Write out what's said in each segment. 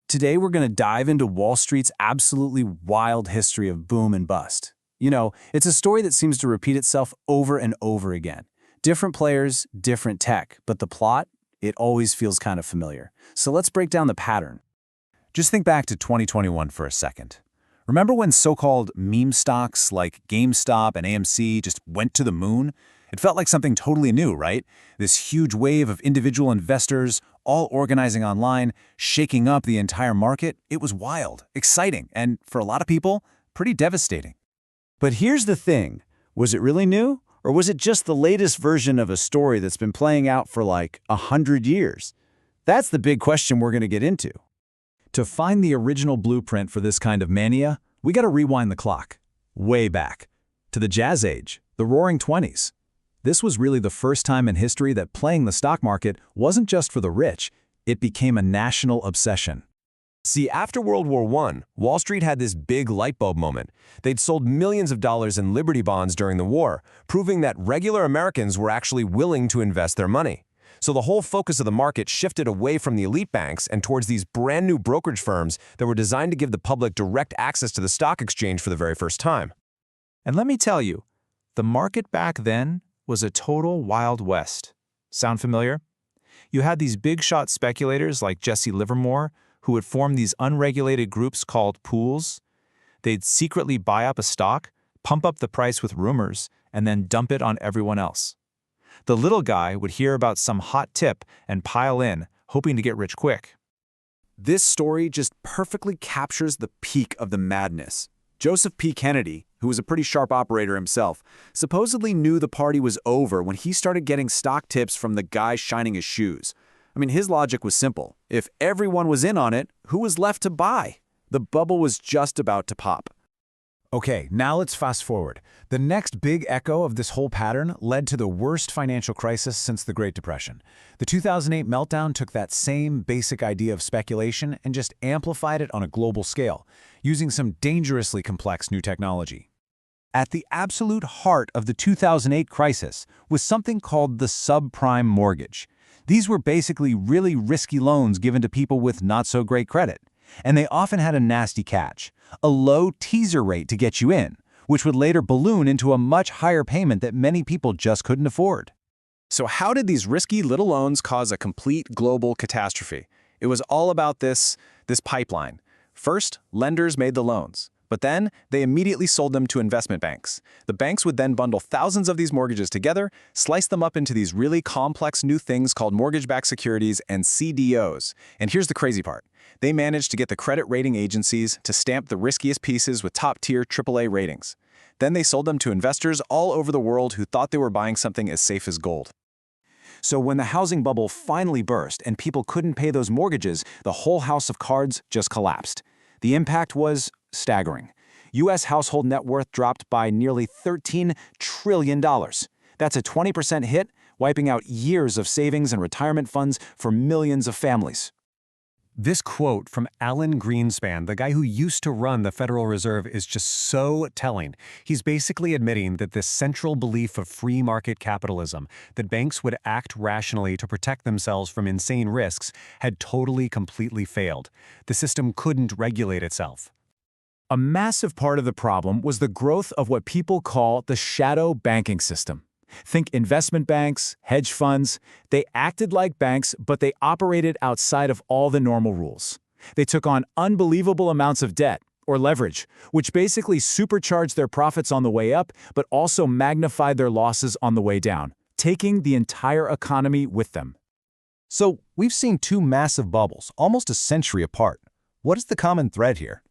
Today, we're going to dive into Wall Street's absolutely wild history of boom and bust. It's a story that seems to repeat itself over and over again. Different players, different tech, but the plot, it always feels kind of familiar. So let's break down the pattern. Just think back to 2021 for a second. Remember when so-called meme stocks like GameStop and AMC just went to the moon? It felt like something totally new, right? This huge wave of individual investors, all organizing online, shaking up the entire market. It was wild, exciting, and for a lot of people, pretty devastating. But here's the thing. Was it really new? Or was it just the latest version of a story that's been playing out for like 100 years? That's the big question we're going to get into. To find the original blueprint for this kind of mania, we got to rewind the clock, way back, to the Jazz Age, the Roaring '20s. This was really the first time in history that playing the stock market wasn't just for the rich, it became a national obsession. See, after World War I, Wall Street had this big light bulb moment. They'd sold millions of dollars in Liberty bonds during the war, proving that regular Americans were actually willing to invest their money. So the whole focus of the market shifted away from the elite banks and towards these brand new brokerage firms that were designed to give the public direct access to the stock exchange for the very first time. And let me tell you, the market back then was a total Wild West. Sound familiar? You had these big-shot speculators like Jesse Livermore who would form these unregulated groups called pools. They'd secretly buy up a stock, pump up the price with rumors, and then dump it on everyone else. The little guy would hear about some hot tip and pile in, hoping to get rich quick. This story just perfectly captures the peak of the madness. Joseph P. Kennedy, who was a pretty sharp operator himself, supposedly knew the party was over when he started getting stock tips from the guy shining his shoes. His logic was simple. If everyone was in on it, who was left to buy? The bubble was just about to pop. Okay, now let's fast forward. The next big echo of this whole pattern led to the worst financial crisis since the Great Depression. The 2008 meltdown took that same basic idea of speculation and just amplified it on a global scale, using some dangerously complex new technology. At the absolute heart of the 2008 crisis was something called the subprime mortgage. These were basically really risky loans given to people with not-so-great credit. And they often had a nasty catch, a low teaser rate to get you in, which would later balloon into a much higher payment that many people just couldn't afford. So how did these risky little loans cause a complete global catastrophe? It was all about this pipeline. First, lenders made the loans, but then they immediately sold them to investment banks. The banks would then bundle thousands of these mortgages together, slice them up into these really complex new things called mortgage-backed securities and CDOs. And here's the crazy part. They managed to get the credit rating agencies to stamp the riskiest pieces with top-tier AAA ratings. Then they sold them to investors all over the world who thought they were buying something as safe as gold. So when the housing bubble finally burst and people couldn't pay those mortgages, the whole house of cards just collapsed. The impact was staggering. U.S. household net worth dropped by nearly $13 trillion. That's a 20% hit, wiping out years of savings and retirement funds for millions of families. This quote from Alan Greenspan, the guy who used to run the Federal Reserve, is just so telling. He's basically admitting that this central belief of free market capitalism, that banks would act rationally to protect themselves from insane risks, had totally, completely failed. The system couldn't regulate itself. A massive part of the problem was the growth of what people call the shadow banking system. Think investment banks, hedge funds. They acted like banks, but they operated outside of all the normal rules. They took on unbelievable amounts of debt, or leverage, which basically supercharged their profits on the way up, but also magnified their losses on the way down, taking the entire economy with them. So, we've seen two massive bubbles, almost a century apart. What is the common thread here?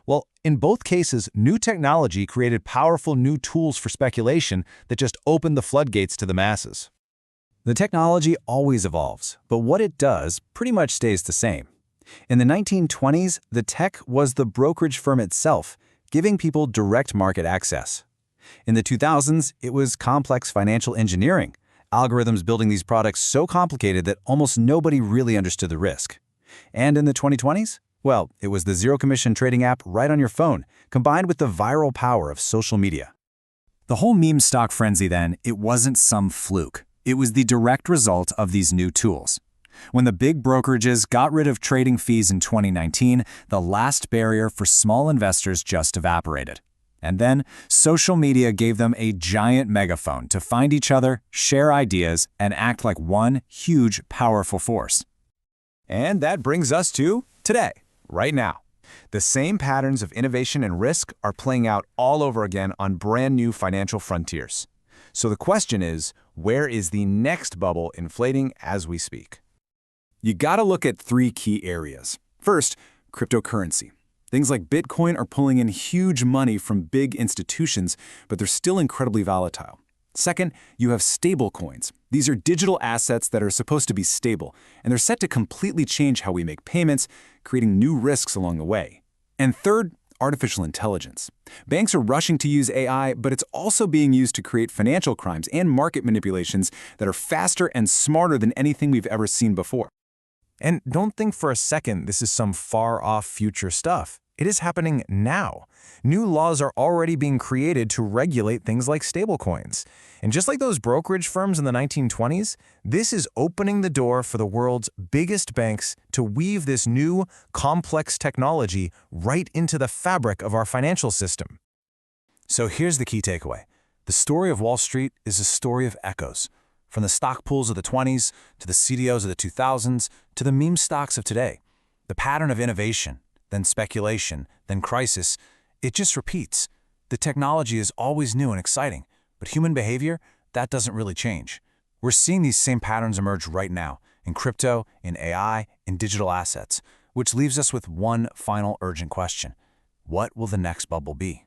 Well, in both cases, new technology created powerful new tools for speculation that just opened the floodgates to the masses. The technology always evolves, but what it does pretty much stays the same. In the 1920s, the tech was the brokerage firm itself, giving people direct market access. In the 2000s, it was complex financial engineering, algorithms building these products so complicated that almost nobody really understood the risk. And in the 2020s? Well, it was the zero-commission trading app right on your phone, combined with the viral power of social media. The whole meme stock frenzy then, it wasn't some fluke. It was the direct result of these new tools. When the big brokerages got rid of trading fees in 2019, the last barrier for small investors just evaporated. And then, social media gave them a giant megaphone to find each other, share ideas, and act like one huge, powerful force. And that brings us to today, right now. The same patterns of innovation and risk are playing out all over again on brand new financial frontiers. So the question is, where is the next bubble inflating as we speak? You gotta look at three key areas. First, cryptocurrency. Things like Bitcoin are pulling in huge money from big institutions, but they're still incredibly volatile. Second, you have stablecoins. These are digital assets that are supposed to be stable, and they're set to completely change how we make payments, creating new risks along the way. And third, artificial intelligence. Banks are rushing to use AI, but it's also being used to create financial crimes and market manipulations that are faster and smarter than anything we've ever seen before. And don't think for a second this is some far-off future stuff. It is happening now. New laws are already being created to regulate things like stablecoins. And just like those brokerage firms in the 1920s, this is opening the door for the world's biggest banks to weave this new, complex technology right into the fabric of our financial system. So here's the key takeaway. The story of Wall Street is a story of echoes. From the stock pools of the 20s, to the CDOs of the 2000s, to the meme stocks of today. The pattern of innovation, then speculation, then crisis, it just repeats. The technology is always new and exciting, but human behavior, that doesn't really change. We're seeing these same patterns emerge right now, in crypto, in AI, in digital assets, which leaves us with one final urgent question. What will the next bubble be?